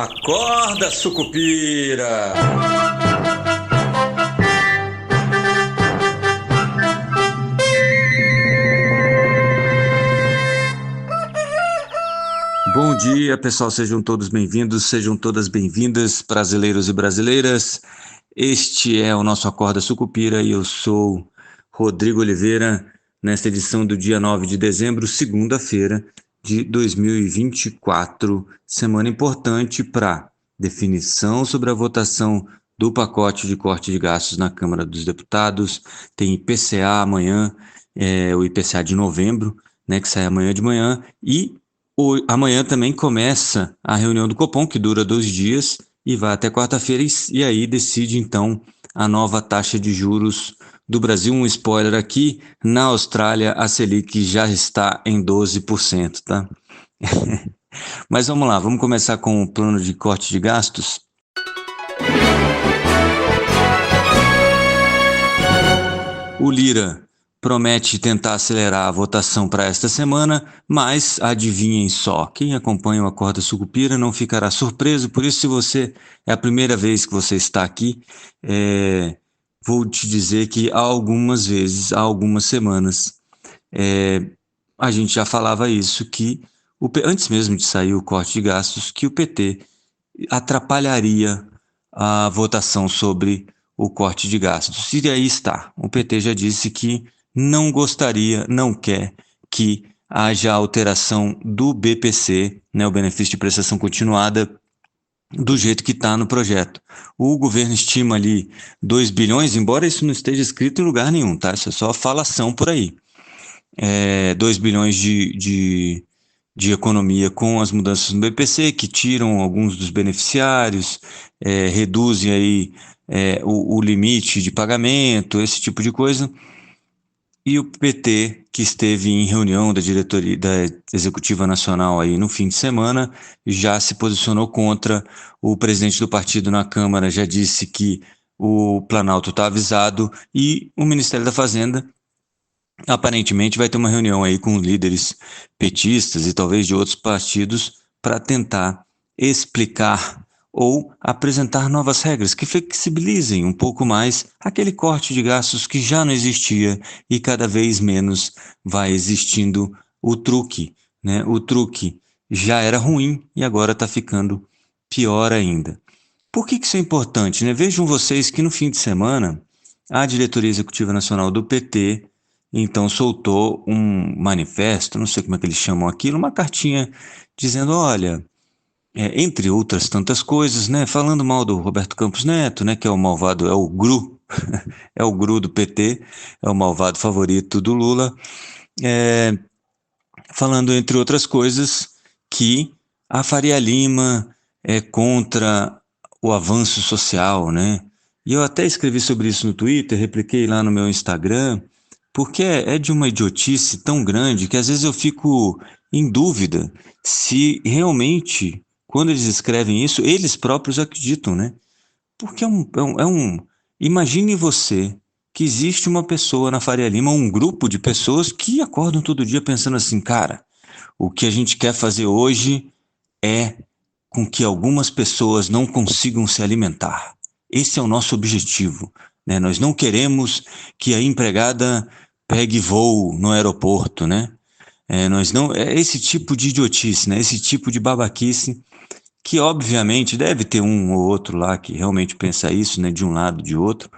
Acorda, sucupira! Bom dia, pessoal, sejam todos bem-vindos, sejam todas bem-vindas, brasileiros e brasileiras. Este é o nosso Acorda Sucupira e eu sou Rodrigo Oliveira, nesta edição do dia 9 de dezembro, segunda-feira de 2024, semana importante para definição sobre a votação do pacote de corte de gastos na Câmara dos Deputados. Tem IPCA amanhã, o IPCA de novembro, né, que sai amanhã de manhã, e amanhã também começa a reunião do Copom, que dura 2 dias e vai até quarta-feira, e aí decide então a nova taxa de juros do Brasil. Um spoiler aqui, na Austrália a Selic já está em 12%, tá? Mas vamos lá, vamos começar com o plano de corte de gastos. O Lira promete tentar acelerar a votação para esta semana, mas adivinhem só, quem acompanha o Acorda Sucupira não ficará surpreso. Por isso, se você é a primeira vez que você está aqui, vou te dizer que há algumas vezes, há algumas semanas, a gente já falava isso, que antes mesmo de sair o corte de gastos, que o PT atrapalharia a votação sobre o corte de gastos. E aí está, o PT já disse que não gostaria, não quer que haja alteração do BPC, né, o benefício de prestação continuada, do jeito que está no projeto. O governo estima ali 2 bilhões, embora isso não esteja escrito em lugar nenhum, tá? Isso é só falação por aí. 2 bilhões de economia com as mudanças no BPC, que tiram alguns dos beneficiários, reduzem aí o limite de pagamento, esse tipo de coisa. E o PT, que esteve em reunião da diretoria da Executiva Nacional aí no fim de semana, já se posicionou contra. O presidente do partido na Câmara já disse que o Planalto está avisado, e o Ministério da Fazenda aparentemente vai ter uma reunião aí com líderes petistas e talvez de outros partidos para tentar explicar ou apresentar novas regras que flexibilizem um pouco mais aquele corte de gastos que já não existia e cada vez menos vai existindo o truque, né? O truque já era ruim e agora está ficando pior ainda. Por que isso é importante, né? Vejam vocês que no fim de semana a Diretoria Executiva Nacional do PT então soltou um manifesto, não sei como é que eles chamam aquilo, uma cartinha dizendo, olha, entre outras tantas coisas, né, falando mal do Roberto Campos Neto, né, que é o malvado, é o GRU, é o GRU do PT, é o malvado favorito do Lula, falando, entre outras coisas, que a Faria Lima é contra o avanço social, né, e eu até escrevi sobre isso no Twitter, repliquei lá no meu Instagram, porque é de uma idiotice tão grande que às vezes eu fico em dúvida se realmente, quando eles escrevem isso, eles próprios acreditam, né? Porque imagine você que existe uma pessoa na Faria Lima, um grupo de pessoas que acordam todo dia pensando assim, cara, o que a gente quer fazer hoje é com que algumas pessoas não consigam se alimentar. Esse é o nosso objetivo, né? Nós não queremos que a empregada pegue voo no aeroporto, né? Esse tipo de idiotice, né? Esse tipo de babaquice, que obviamente deve ter um ou outro lá que realmente pensa isso, né? De um lado, de outro.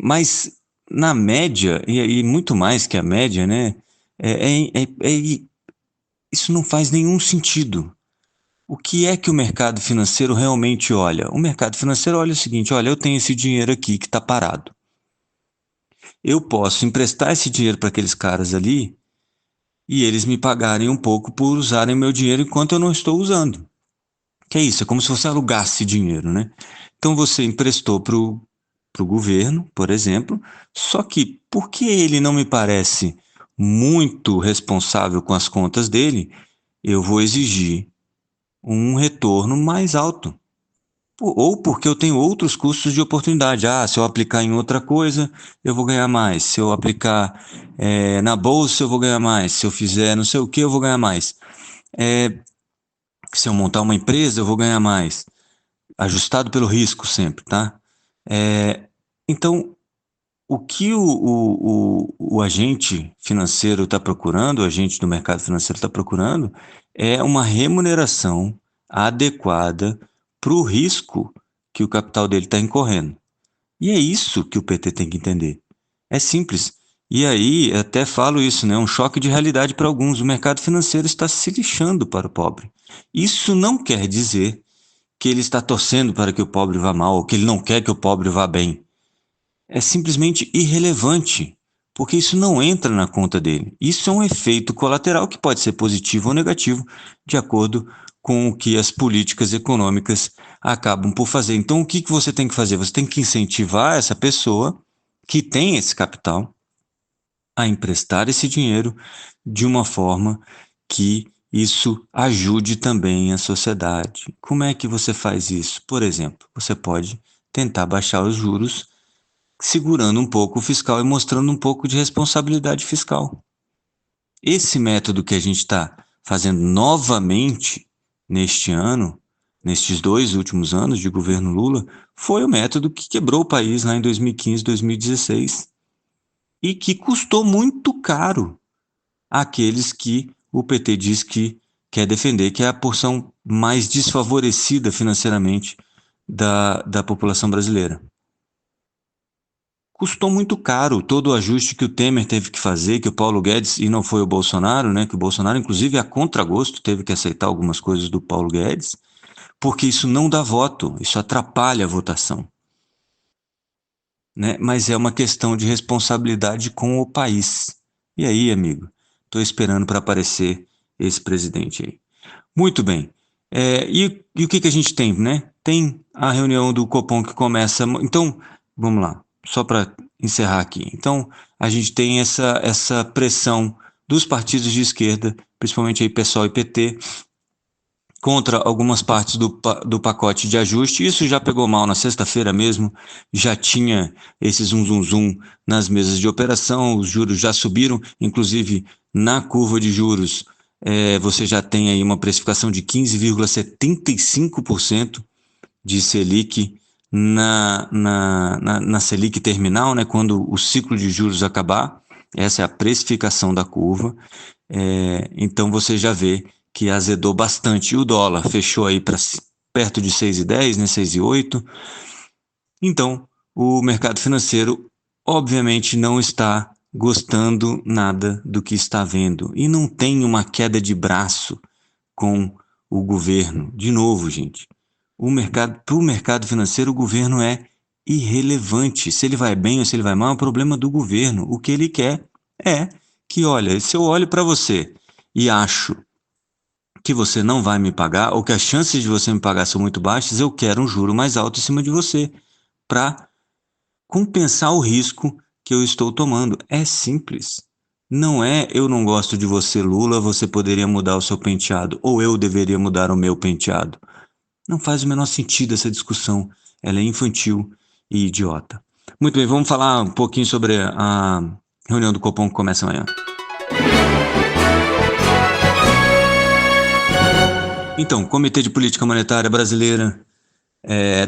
Mas na média, e muito mais que a média, né? Isso não faz nenhum sentido. O que é que o mercado financeiro realmente olha? O mercado financeiro olha o seguinte, olha, eu tenho esse dinheiro aqui que está parado. Eu posso emprestar esse dinheiro para aqueles caras ali e eles me pagarem um pouco por usarem meu dinheiro enquanto eu não estou usando. Que é isso, é como se você alugasse dinheiro, né? Então você emprestou para o governo, por exemplo, só que porque ele não me parece muito responsável com as contas dele, eu vou exigir um retorno mais alto. Ou porque eu tenho outros custos de oportunidade. Se eu aplicar em outra coisa, eu vou ganhar mais. Se eu aplicar na bolsa, eu vou ganhar mais. Se eu fizer não sei o que, eu vou ganhar mais. Se eu montar uma empresa, eu vou ganhar mais. Ajustado pelo risco sempre, tá? Então, o que o agente financeiro está procurando, o agente do mercado financeiro está procurando, é uma remuneração adequada para o risco que o capital dele está incorrendo. E é isso que o PT tem que entender. É simples. E aí, até falo isso, né? Um choque de realidade para alguns. O mercado financeiro está se lixando para o pobre. Isso não quer dizer que ele está torcendo para que o pobre vá mal, ou que ele não quer que o pobre vá bem. É simplesmente irrelevante, porque isso não entra na conta dele. Isso é um efeito colateral que pode ser positivo ou negativo, de acordo com o que as políticas econômicas acabam por fazer. Então, o que você tem que fazer? Você tem que incentivar essa pessoa que tem esse capital a emprestar esse dinheiro de uma forma que isso ajude também a sociedade. Como é que você faz isso? Por exemplo, você pode tentar baixar os juros, segurando um pouco o fiscal e mostrando um pouco de responsabilidade fiscal. Esse método que a gente está fazendo novamente neste ano, nestes 2 últimos anos de governo Lula, foi o método que quebrou o país lá em 2015, 2016 e que custou muito caro àqueles que o PT diz que quer defender, que é a porção mais desfavorecida financeiramente da população brasileira. Custou muito caro todo o ajuste que o Temer teve que fazer, que o Paulo Guedes, e não foi o Bolsonaro, né? Que o Bolsonaro, inclusive, a contragosto, teve que aceitar algumas coisas do Paulo Guedes, porque isso não dá voto, isso atrapalha a votação, né? Mas é uma questão de responsabilidade com o país. E aí, amigo, estou esperando para aparecer esse presidente aí. Muito bem. E o que a gente tem, né? Tem a reunião do Copom que começa. Então, vamos lá, só para encerrar aqui. Então, a gente tem essa pressão dos partidos de esquerda, principalmente aí PSOL e PT, contra algumas partes do pacote de ajuste. Isso já pegou mal na sexta-feira mesmo, já tinha esse zum zum zum nas mesas de operação, os juros já subiram, inclusive na curva de juros você já tem aí uma precificação de 15,75% de Selic na Selic terminal, né, quando o ciclo de juros acabar. Essa é a precificação da curva. Então você já vê que azedou bastante. E o dólar fechou aí para perto de 6,10, né, 6,8. Então, o mercado financeiro obviamente não está gostando nada do que está vendo e não tem uma queda de braço com o governo. De novo, gente, para o mercado financeiro, o governo é irrelevante. Se ele vai bem ou se ele vai mal, é um problema do governo. O que ele quer é que, olha, se eu olho para você e acho que você não vai me pagar, ou que as chances de você me pagar são muito baixas, eu quero um juro mais alto em cima de você, para compensar o risco que eu estou tomando. É simples. Não é eu não gosto de você, Lula, você poderia mudar o seu penteado, ou eu deveria mudar o meu penteado. Não faz o menor sentido essa discussão. Ela é infantil e idiota. Muito bem, vamos falar um pouquinho sobre a reunião do Copom que começa amanhã. Então, o Comitê de Política Monetária Brasileira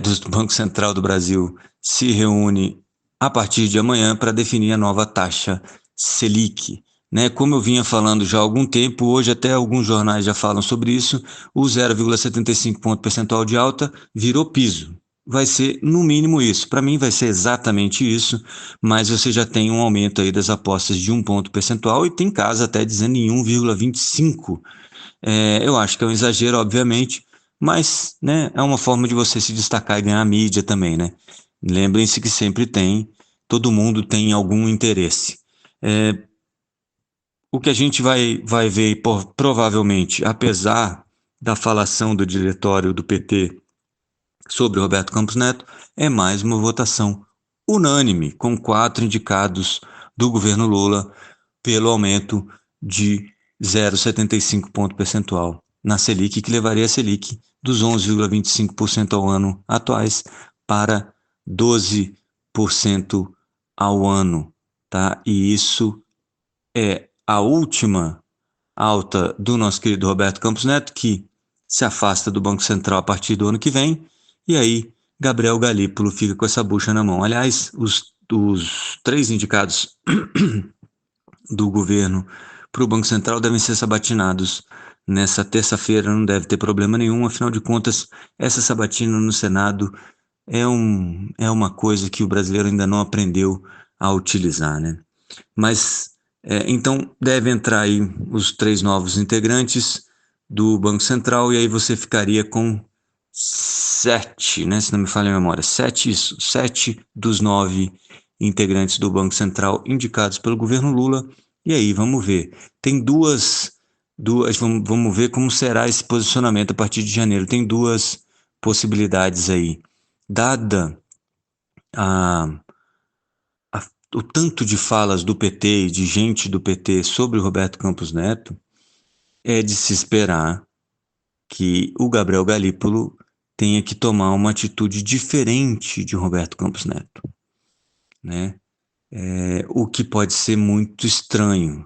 do Banco Central do Brasil se reúne a partir de amanhã para definir a nova taxa Selic. Né? Como eu vinha falando já há algum tempo, hoje até alguns jornais já falam sobre isso, o 0,75 ponto percentual de alta virou piso. Vai ser no mínimo isso. Para mim vai ser exatamente isso, mas você já tem um aumento aí das apostas de 1 ponto percentual e tem casa até dizendo em 1,25. Eu acho que é um exagero, obviamente, mas, né, é uma forma de você se destacar e ganhar mídia também, né? Lembrem-se que sempre todo mundo tem algum interesse. O que a gente vai ver, provavelmente, apesar da falação do diretório do PT sobre Roberto Campos Neto, é mais uma votação unânime, com 4 indicados do governo Lula pelo aumento de 0,75 ponto percentual na Selic, que levaria a Selic dos 11,25% ao ano atuais para 12% ao ano, tá? E isso é a última alta do nosso querido Roberto Campos Neto, que se afasta do Banco Central a partir do ano que vem, e aí Gabriel Galípolo fica com essa bucha na mão. Aliás, os 3 indicados do governo para o Banco Central devem ser sabatinados nessa terça-feira, não deve ter problema nenhum, afinal de contas, essa sabatina no Senado é uma coisa que o brasileiro ainda não aprendeu a utilizar, né? Mas, então, deve entrar aí os 3 novos integrantes do Banco Central, e aí você ficaria com 7, né? Se não me falha a memória, 7 dos 9 integrantes do Banco Central indicados pelo governo Lula. E aí, vamos ver. Tem duas vamos ver como será esse posicionamento a partir de janeiro. Tem duas possibilidades aí. Dada o tanto de falas do PT e de gente do PT sobre o Roberto Campos Neto, é de se esperar que o Gabriel Galípolo tenha que tomar uma atitude diferente de Roberto Campos Neto, né? O que pode ser muito estranho.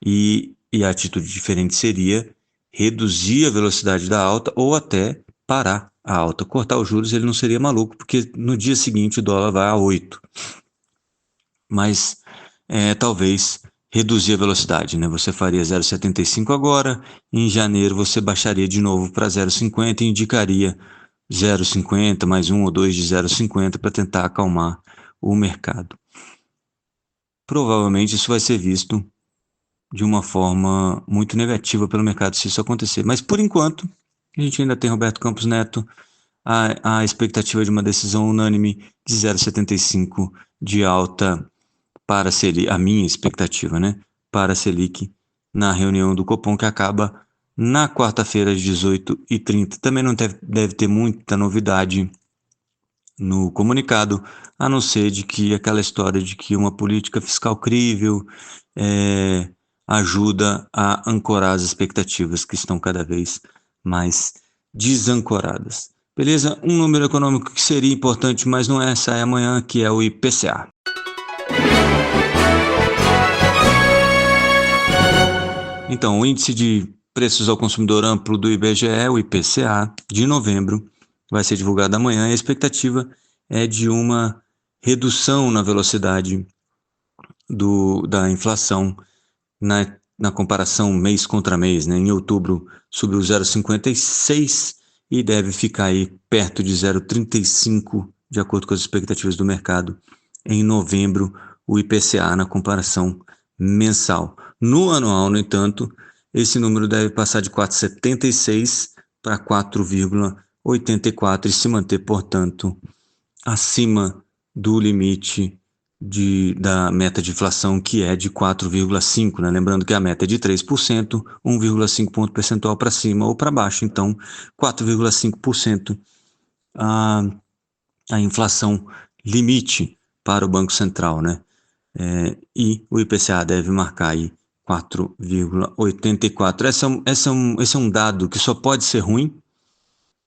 E a atitude diferente seria reduzir a velocidade da alta ou até parar a alta. Cortar os juros ele não seria maluco, porque no dia seguinte o dólar vai a 8. Mas talvez reduzir a velocidade, né? Você faria 0,75 agora, em janeiro você baixaria de novo para 0,50 e indicaria 0,50 mais 1 ou 2 de 0,50 para tentar acalmar o mercado. Provavelmente isso vai ser visto de uma forma muito negativa pelo mercado se isso acontecer. Mas por enquanto, a gente ainda tem Roberto Campos Neto, a expectativa de uma decisão unânime de 0,75 de alta para a Selic, a minha expectativa, né, para a Selic na reunião do Copom, que acaba na quarta-feira às 18h30. Também não deve ter muita novidade no comunicado, a não ser de que aquela história de que uma política fiscal crível ajuda a ancorar as expectativas que estão cada vez mais desancoradas. Beleza? Um número econômico que seria importante, mas não é, sai amanhã, que é o IPCA. Então, o índice de preços ao consumidor amplo do IBGE, o IPCA, de novembro, vai ser divulgado amanhã, e a expectativa é de uma redução na velocidade da inflação na comparação mês contra mês, né? Em outubro subiu 0,56 e deve ficar aí perto de 0,35, de acordo com as expectativas do mercado, em novembro, o IPCA na comparação mensal. No anual, no entanto, esse número deve passar de 4,76 para 4,84 e se manter, portanto, acima do limite da meta de inflação, que é de 4,5%, né? Lembrando que a meta é de 3%, 1,5 ponto percentual para cima ou para baixo, então 4,5% a inflação limite para o Banco Central, né? E o IPCA deve marcar aí 4,84. Esse é um dado que só pode ser ruim.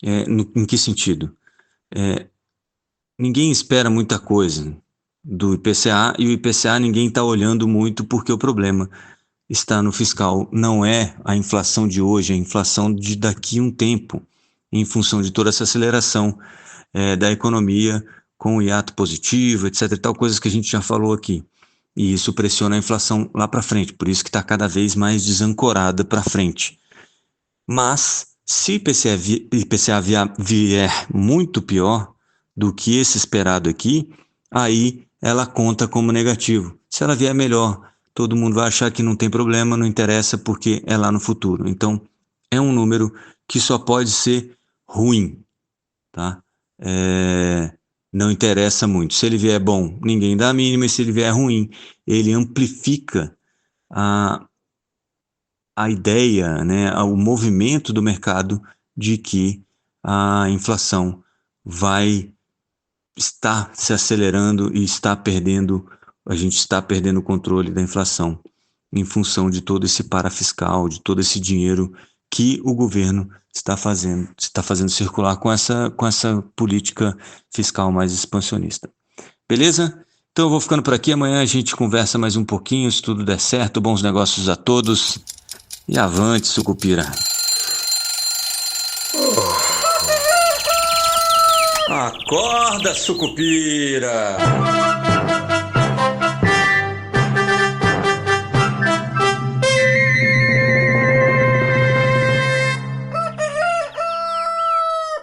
Em que sentido? Ninguém espera muita coisa do IPCA, e o IPCA ninguém está olhando muito, porque o problema está no fiscal. Não é a inflação de hoje, é a inflação de daqui a um tempo, em função de toda essa aceleração da economia com o hiato positivo, etc. e tal, coisas que a gente já falou aqui. E isso pressiona a inflação lá para frente, por isso que está cada vez mais desancorada para frente. Mas, se o IPCA vier muito pior do que esse esperado aqui, aí ela conta como negativo. Se ela vier melhor, todo mundo vai achar que não tem problema, não interessa, porque é lá no futuro. Então, é um número que só pode ser ruim, tá? Não interessa muito. Se ele vier bom, ninguém dá a mínima, e se ele vier ruim, ele amplifica a ideia, né, o movimento do mercado de que a inflação vai estar se acelerando e a gente está perdendo o controle da inflação em função de todo esse parafiscal, de todo esse dinheiro que o governo está fazendo circular com essa política fiscal mais expansionista. Beleza? Então eu vou ficando por aqui, amanhã a gente conversa mais um pouquinho, se tudo der certo. Bons negócios a todos e avante, sucupira! Acorda, sucupira!